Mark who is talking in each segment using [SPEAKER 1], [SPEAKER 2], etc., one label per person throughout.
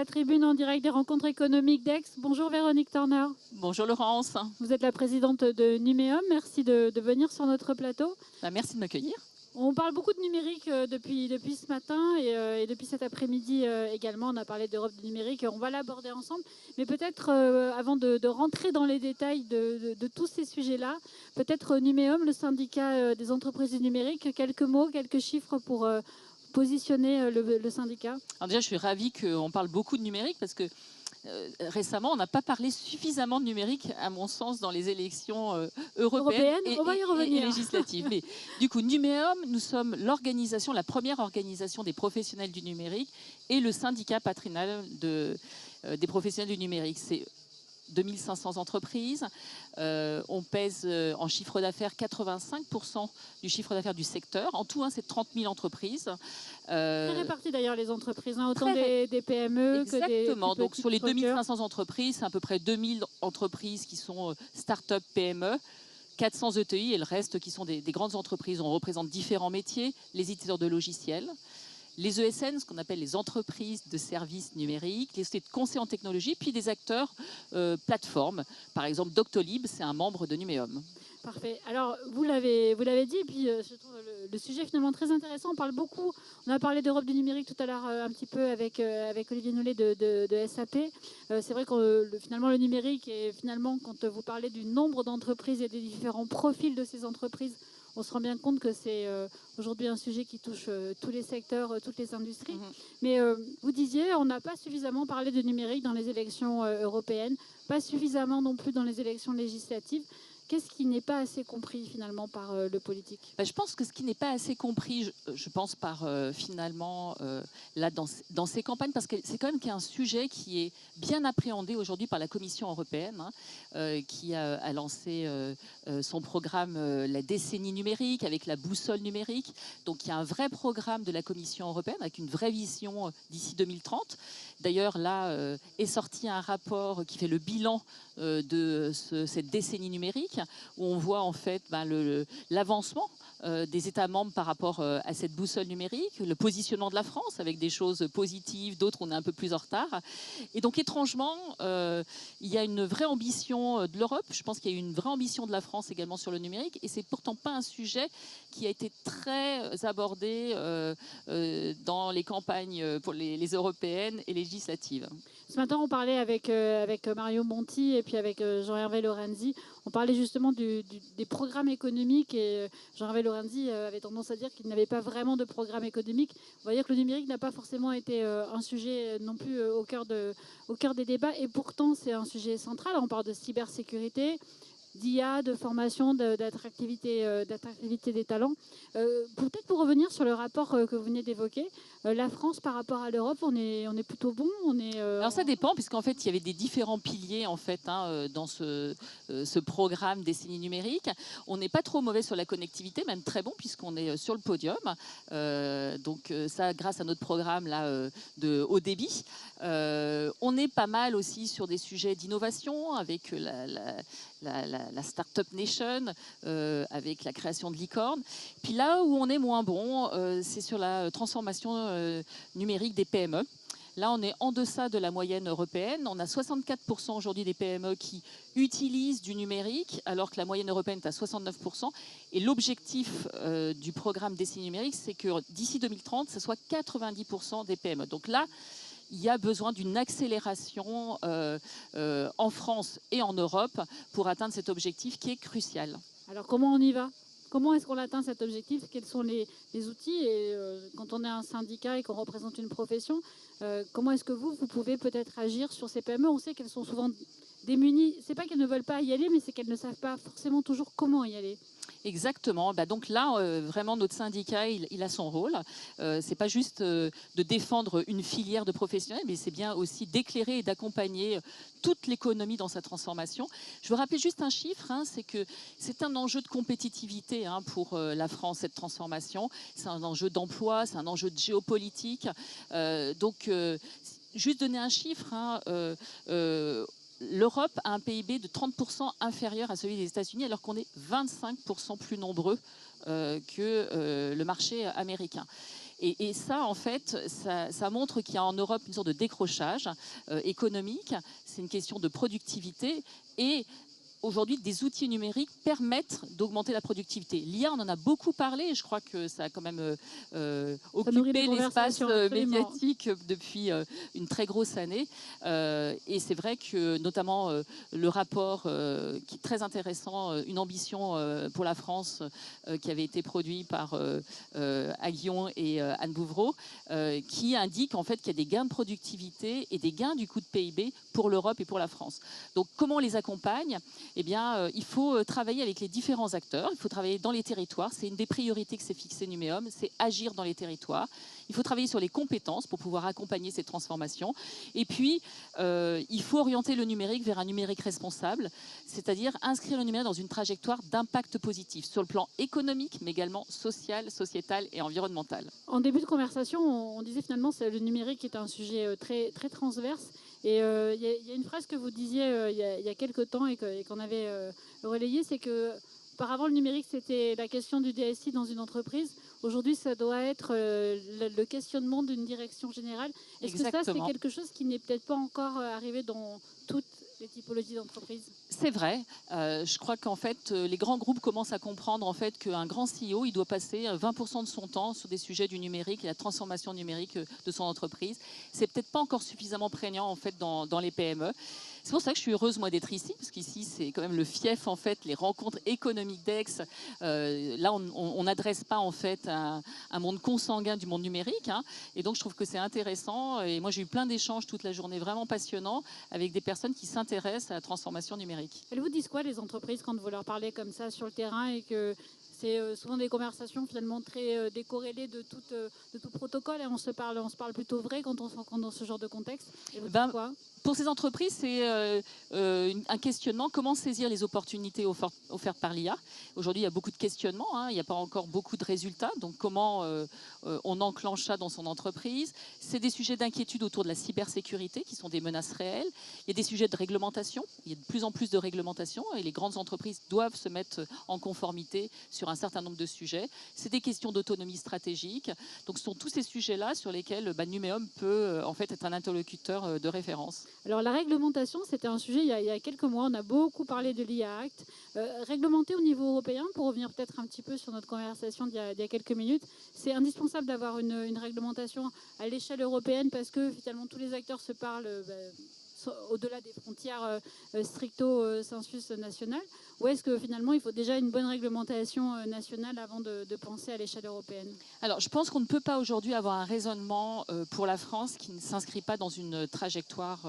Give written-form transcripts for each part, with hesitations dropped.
[SPEAKER 1] tribune en direct des rencontres économiques d'Aix. Bonjour Véronique Turner.
[SPEAKER 2] Bonjour Laurence.
[SPEAKER 1] Vous êtes la présidente de Numéum. Merci de venir sur notre plateau.
[SPEAKER 2] Merci de m'accueillir.
[SPEAKER 1] On parle beaucoup de numérique depuis ce matin et depuis cet après-midi également. On a parlé d'Europe du numérique. On va l'aborder ensemble. Mais peut-être avant de rentrer dans les détails de tous ces sujets-là, peut-être Numéum, le syndicat des entreprises du numérique, quelques mots, quelques chiffres pour positionner le syndicat.
[SPEAKER 2] Alors déjà, je suis ravie qu'on parle beaucoup de numérique parce que récemment, on n'a pas parlé suffisamment de numérique, à mon sens, dans les élections européennes et législatives. Mais du coup, Numéum, nous sommes l'organisation, la première organisation des professionnels du numérique et le syndicat patronal des professionnels du numérique. C'est 2500 entreprises. On pèse en chiffre d'affaires 85% du chiffre d'affaires du secteur. En tout, c'est 30 000 entreprises.
[SPEAKER 1] Très réparties d'ailleurs les entreprises, autant des PME que des
[SPEAKER 2] exactement. Donc sur les 2500 entreprises, c'est à peu près 2000 entreprises qui sont start-up PME. 400 ETI et le reste qui sont des grandes entreprises. On représente différents métiers, les éditeurs de logiciels, les ESN, ce qu'on appelle les entreprises de services numériques, les sociétés de conseil en technologie, puis des acteurs plateformes. Par exemple, Doctolib, c'est un membre de Numéum.
[SPEAKER 1] Parfait. Alors, vous l'avez dit, et puis je trouve le sujet finalement très intéressant. On a parlé d'Europe du numérique tout à l'heure un petit peu avec Olivier Nollet de SAP. C'est vrai que finalement le numérique, et finalement quand vous parlez du nombre d'entreprises et des différents profils de ces entreprises, on se rend bien compte que c'est aujourd'hui un sujet qui touche tous les secteurs, toutes les industries. Mais vous disiez, on n'a pas suffisamment parlé de numérique dans les élections européennes, pas suffisamment non plus dans les élections législatives. Qu'est-ce qui n'est pas assez compris finalement par le politique ?
[SPEAKER 2] Je pense que ce qui n'est pas assez compris, je pense par finalement là dans ces campagnes, parce que c'est quand même un sujet qui est bien appréhendé aujourd'hui par la Commission européenne, qui a lancé son programme la décennie numérique avec la boussole numérique. Donc il y a un vrai programme de la Commission européenne avec une vraie vision d'ici 2030. D'ailleurs là est sorti un rapport qui fait le bilan de cette décennie numérique, où on voit en fait l'avancement des États membres par rapport à cette boussole numérique, le positionnement de la France avec des choses positives, d'autres on est un peu plus en retard. Et donc étrangement, il y a une vraie ambition de l'Europe, je pense qu'il y a une vraie ambition de la France également sur le numérique, et c'est pourtant pas un sujet qui a été très abordé dans les campagnes pour les européennes et législatives.
[SPEAKER 1] Ce matin, on parlait avec Mario Monti et puis avec Jean-Hervé Lorenzi. On parlait justement des programmes économiques et Jean-Hervé Lorenzi avait tendance à dire qu'il n'avait pas vraiment de programme économique. On va dire que le numérique n'a pas forcément été un sujet non plus au cœur des débats, et pourtant c'est un sujet central. On parle de cybersécurité, d'IA, de formation, d'attractivité des talents. Peut-être pour revenir sur le rapport que vous venez d'évoquer, la France par rapport à l'Europe, on est plutôt bon.
[SPEAKER 2] Alors ça dépend, puisqu'en fait il y avait des différents piliers en fait dans ce programme décennie numérique. On n'est pas trop mauvais sur la connectivité, même très bon puisqu'on est sur le podium. Donc ça grâce à notre programme là de haut débit. On est pas mal aussi sur des sujets d'innovation avec la Startup Nation, avec la création de licornes. Puis là où on est moins bon, c'est sur la transformation numérique des PME. Là, on est en deçà de la moyenne européenne. On a 64% aujourd'hui des PME qui utilisent du numérique, alors que la moyenne européenne est à 69%. Et l'objectif du programme Décennie numérique, c'est que d'ici 2030, ce soit 90% des PME. Donc là, il y a besoin d'une accélération en France et en Europe pour atteindre cet objectif qui est crucial.
[SPEAKER 1] Alors comment on y va ? Comment est-ce qu'on atteint cet objectif ? Quels sont les outils ? Et quand on est un syndicat et qu'on représente une profession, comment est-ce que vous pouvez peut-être agir sur ces PME ? On sait qu'elles sont souvent démunies. C'est pas qu'elles ne veulent pas y aller, mais c'est qu'elles ne savent pas forcément toujours comment y aller.
[SPEAKER 2] Exactement. Donc là, vraiment, notre syndicat, il a son rôle. C'est pas juste de défendre une filière de professionnels, mais c'est bien aussi d'éclairer et d'accompagner toute l'économie dans sa transformation. Je veux rappeler juste un chiffre, c'est que c'est un enjeu de compétitivité pour la France, cette transformation. C'est un enjeu d'emploi, c'est un enjeu de géopolitique. Juste donner un chiffre, l'Europe a un PIB de 30% inférieur à celui des États-Unis, alors qu'on est 25% plus nombreux que le marché américain. Et ça, en fait, ça montre qu'il y a en Europe une sorte de décrochage économique. C'est une question de productivité et aujourd'hui, des outils numériques permettent d'augmenter la productivité. L'IA, on en a beaucoup parlé. Je crois que ça a quand même occupé l'espace médiatique depuis une très grosse année. Et c'est vrai que, notamment, le rapport qui est très intéressant, une ambition pour la France, qui avait été produit par Aguillon et Anne Bouvreau, qui indique en fait qu'il y a des gains de productivité et des gains du coût de PIB pour l'Europe et pour la France. Donc, comment on les accompagne ? Eh bien, il faut travailler avec les différents acteurs, il faut travailler dans les territoires. C'est une des priorités que s'est fixée Numéum, c'est agir dans les territoires. Il faut travailler sur les compétences pour pouvoir accompagner ces transformations. Et puis, il faut orienter le numérique vers un numérique responsable, c'est-à-dire inscrire le numérique dans une trajectoire d'impact positif sur le plan économique, mais également social, sociétal et environnemental.
[SPEAKER 1] En début de conversation, on disait finalement que le numérique est un sujet très, très transverse. Et il y a une phrase que vous disiez il y a quelques temps et qu'on avait relayée, c'est que auparavant le numérique c'était la question du DSI dans une entreprise. Aujourd'hui, ça doit être le questionnement d'une direction générale. Est-ce que ça, c'est quelque chose qui n'est peut-être pas encore arrivé dans toutes les typologies d'entreprises?
[SPEAKER 2] C'est vrai. Je crois qu'en fait, les grands groupes commencent à comprendre en fait qu'un grand CEO, il doit passer 20% de son temps sur des sujets du numérique et la transformation numérique de son entreprise. C'est peut-être pas encore suffisamment prégnant en fait dans les PME. C'est pour ça que je suis heureuse, moi, d'être ici, parce qu'ici, c'est quand même le fief, en fait, les rencontres économiques d'Aix. Là, on n'adresse pas, en fait, un monde consanguin du monde numérique. Hein, et donc, je trouve que c'est intéressant. Et moi, j'ai eu plein d'échanges toute la journée, vraiment passionnants, avec des personnes qui s'intéressent à la transformation numérique.
[SPEAKER 1] Elles vous disent quoi, les entreprises, quand vous leur parlez comme ça sur le terrain et que c'est souvent des conversations finalement très décorrélées de tout protocole et on se parle plutôt vrai quand on se rencontre dans ce genre de contexte. Et vous dites quoi ?
[SPEAKER 2] Pour ces entreprises, c'est un questionnement. Comment saisir les opportunités offertes par l'IA ? Aujourd'hui, il y a beaucoup de questionnements. Hein, il n'y a pas encore beaucoup de résultats. Donc, comment on enclenche ça dans son entreprise ? C'est des sujets d'inquiétude autour de la cybersécurité qui sont des menaces réelles. Il y a des sujets de réglementation. Il y a de plus en plus de réglementation et les grandes entreprises doivent se mettre en conformité sur un certain nombre de sujets. C'est des questions d'autonomie stratégique. Donc, ce sont tous ces sujets-là sur lesquels Numéum peut en fait être un interlocuteur de référence.
[SPEAKER 1] Alors la réglementation, c'était un sujet il y a quelques mois, on a beaucoup parlé de l'IA Act. Réglementer au niveau européen, pour revenir peut-être un petit peu sur notre conversation d'il y a quelques minutes, c'est indispensable d'avoir une réglementation à l'échelle européenne parce que finalement tous les acteurs se parlent au-delà des frontières stricto sensus nationales. Ou est-ce que finalement il faut déjà une bonne réglementation nationale avant de penser à l'échelle européenne ?
[SPEAKER 2] Alors je pense qu'on ne peut pas aujourd'hui avoir un raisonnement pour la France qui ne s'inscrit pas dans une trajectoire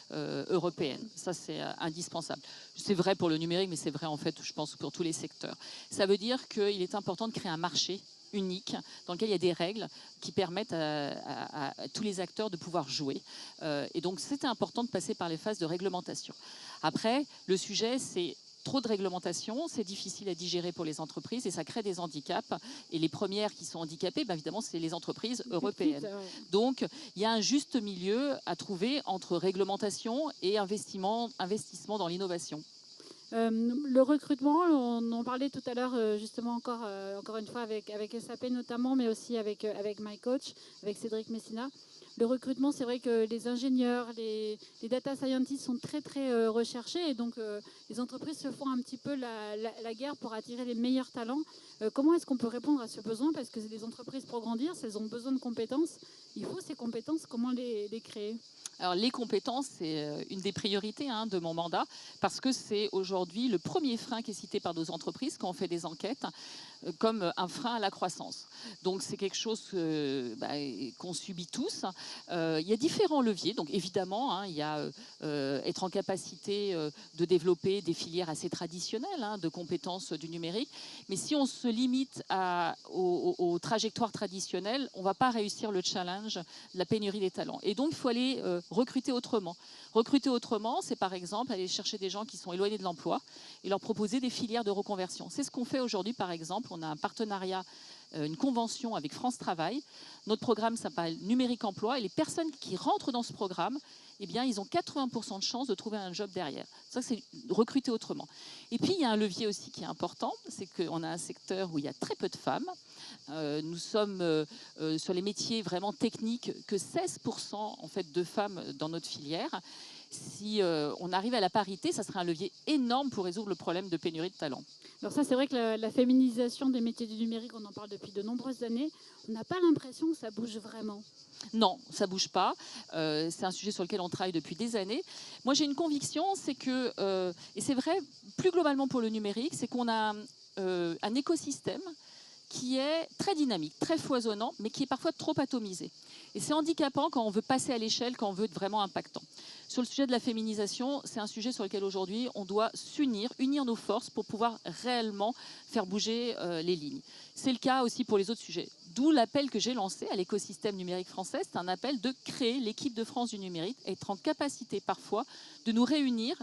[SPEAKER 2] européenne. Ça c'est indispensable. C'est vrai pour le numérique, mais c'est vrai en fait je pense pour tous les secteurs. Ça veut dire qu'il est important de créer un marché unique, dans lequel il y a des règles qui permettent à tous les acteurs de pouvoir jouer. Et donc, c'était important de passer par les phases de réglementation. Après, le sujet, c'est trop de réglementation, c'est difficile à digérer pour les entreprises et ça crée des handicaps. Et les premières qui sont handicapées, évidemment, c'est les entreprises européennes. Donc, il y a un juste milieu à trouver entre réglementation et investissement dans l'innovation.
[SPEAKER 1] Le recrutement, on en parlait tout à l'heure justement encore une fois avec SAP notamment, mais aussi avec MyCoach, avec Cédric Messina. Le recrutement, c'est vrai que les ingénieurs, les data scientists sont très très recherchés et donc les entreprises se font un petit peu la guerre pour attirer les meilleurs talents. Comment est-ce qu'on peut répondre à ce besoin ? Parce que les entreprises, pour grandir, elles ont besoin de compétences. Il faut ces compétences, comment les créer ?
[SPEAKER 2] Alors, les compétences, c'est une des priorités de mon mandat parce que c'est aujourd'hui le premier frein qui est cité par nos entreprises quand on fait des enquêtes comme un frein à la croissance. Donc, c'est quelque chose qu'on subit tous. Il y a différents leviers. Donc, évidemment, il y a être en capacité de développer des filières assez traditionnelles de compétences du numérique. Mais si on se limite aux trajectoires traditionnelles, on ne va pas réussir le challenge de la pénurie des talents. Et donc, il faut aller recruter autrement. Recruter autrement, c'est par exemple aller chercher des gens qui sont éloignés de l'emploi et leur proposer des filières de reconversion. C'est ce qu'on fait aujourd'hui, par exemple. On a un partenariat une convention avec France Travail. Notre programme s'appelle Numérique Emploi et les personnes qui rentrent dans ce programme, eh bien, ils ont 80% de chances de trouver un job derrière. Ça, c'est recruter autrement. Et puis, il y a un levier aussi qui est important, c'est qu'on a un secteur où il y a très peu de femmes. Nous sommes sur les métiers vraiment techniques que 16% en fait, de femmes dans notre filière. Si on arrive à la parité, ça serait un levier énorme pour résoudre le problème de pénurie de talents.
[SPEAKER 1] Alors ça, c'est vrai que la féminisation des métiers du numérique, on en parle depuis de nombreuses années. On n'a pas l'impression que ça bouge vraiment.
[SPEAKER 2] Non, ça ne bouge pas. C'est un sujet sur lequel on travaille depuis des années. Moi, j'ai une conviction, c'est que, et c'est vrai plus globalement pour le numérique, c'est qu'on a un écosystème qui est très dynamique, très foisonnant, mais qui est parfois trop atomisé. Et c'est handicapant quand on veut passer à l'échelle, quand on veut être vraiment impactant. Sur le sujet de la féminisation, c'est un sujet sur lequel aujourd'hui on doit unir nos forces pour pouvoir réellement faire bouger les lignes. C'est le cas aussi pour les autres sujets. D'où l'appel que j'ai lancé à l'écosystème numérique français. C'est un appel de créer l'équipe de France du numérique, être en capacité parfois de nous réunir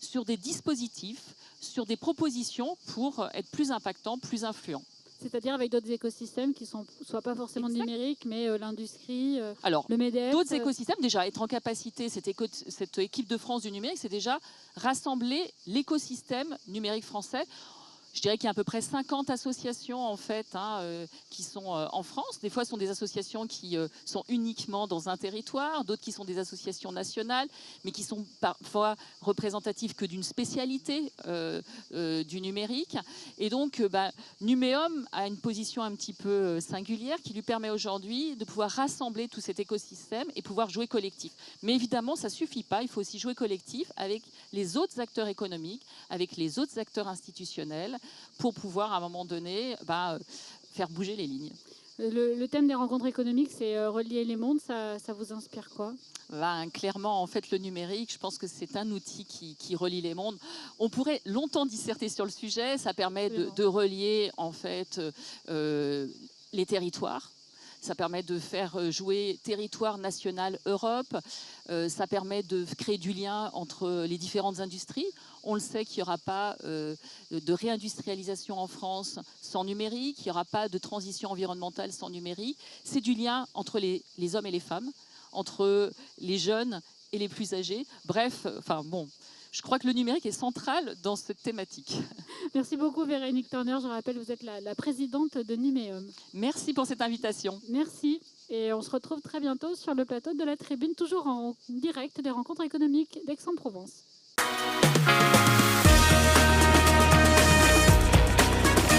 [SPEAKER 2] sur des dispositifs, sur des propositions pour être plus impactants, plus influents.
[SPEAKER 1] C'est-à-dire avec d'autres écosystèmes qui ne soient pas forcément numériques, mais l'industrie, le MEDEF.
[SPEAKER 2] D'autres écosystèmes, déjà, être en capacité, cette équipe de France du numérique, c'est déjà rassembler l'écosystème numérique français. Je dirais qu'il y a à peu près 50 associations en fait, qui sont en France. Des fois, ce sont des associations qui sont uniquement dans un territoire, d'autres qui sont des associations nationales, mais qui sont parfois représentatives que d'une spécialité du numérique. Et donc, Numéum a une position un petit peu singulière qui lui permet aujourd'hui de pouvoir rassembler tout cet écosystème et pouvoir jouer collectif. Mais évidemment, ça ne suffit pas. Il faut aussi jouer collectif avec les autres acteurs économiques, avec les autres acteurs institutionnels, pour pouvoir, à un moment donné, faire bouger les lignes.
[SPEAKER 1] Le thème des rencontres économiques, c'est relier les mondes. Ça vous inspire quoi ?
[SPEAKER 2] Clairement, en fait, le numérique, je pense que c'est un outil qui relie les mondes. On pourrait longtemps disserter sur le sujet. Ça permet de relier, en fait, les territoires. Ça permet de faire jouer territoire, national, Europe. Ça permet de créer du lien entre les différentes industries. On le sait qu'il n'y aura pas de réindustrialisation en France sans numérique. Il n'y aura pas de transition environnementale sans numérique. C'est du lien entre les hommes et les femmes, entre les jeunes et les plus âgés. Bref, je crois que le numérique est central dans cette thématique.
[SPEAKER 1] Merci beaucoup Véronique Turner. Je rappelle, vous êtes la présidente de Numéum.
[SPEAKER 2] Merci pour cette invitation.
[SPEAKER 1] Merci. Et on se retrouve très bientôt sur le plateau de la Tribune, toujours en direct des rencontres économiques d'Aix-en-Provence.